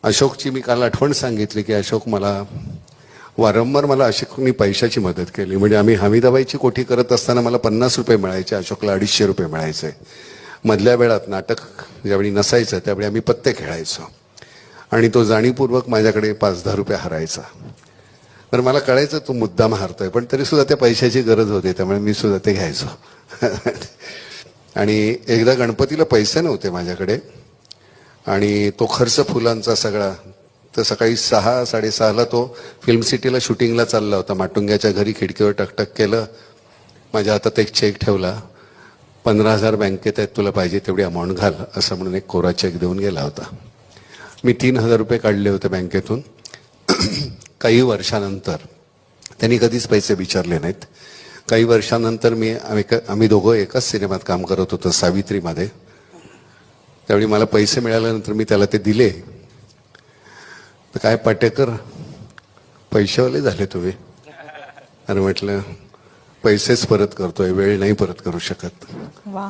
अशोकची मी काल आठवण सांगितली की अशोक वारंवार मला अशोकनी पैशाची मदत केली. म्हणजे आम्ही हमीदाबाईची कोठी करत असताना मला 50 रुपये मिळायचे, अशोकला 250 रुपये मिळायचे. मधल्या वेळात नाटक ज्यावेळी नसायचं त्यावेळी आम्ही पत्ते खेळायचो आणि तो जाणीवपूर्वक माझ्याकडे 5-10 रुपये हरायचा. तर मला कळायचं तो मुद्दाम हारतोय, पण तरी सुद्धा त्या पैशाची गरज होती त्यामुळे मी सुद्धा ते घ्यायचो. आणि एकदा गणपतीला पैसे नव्हते माझ्याकडे आणि तो खर्च फुलांचा सगळा, तर सकाळी 6-6:30ला तो फिल्म सिटीला शूटिंगला चालला होता. माटुंग्याच्या घरी खिडकीवर टकटक केलं, माझ्या हातात एक चेक ठेवला, 15,000 बँकेत आहेत, तुला पाहिजे तेवढी अमाऊंट घाल असं म्हणून एक कोरा चेक देऊन गेला होता. मी 3,000 रुपये काढले होते बँकेतून. काही वर्षानंतर त्यांनी कधीच पैसे विचारले नाहीत. काही वर्षानंतर आम्ही दोघं एकाच सिनेमात काम करत होतो, सावित्रीमध्ये. त्यावेळी मला पैसे मिळाल्यानंतर मी त्याला ते दिले. तर काय पाटेकर पैशावाले झाले तुम्ही? अरे म्हटलं पैसेच परत करतोय, वेळ नाही परत करू शकत. वा.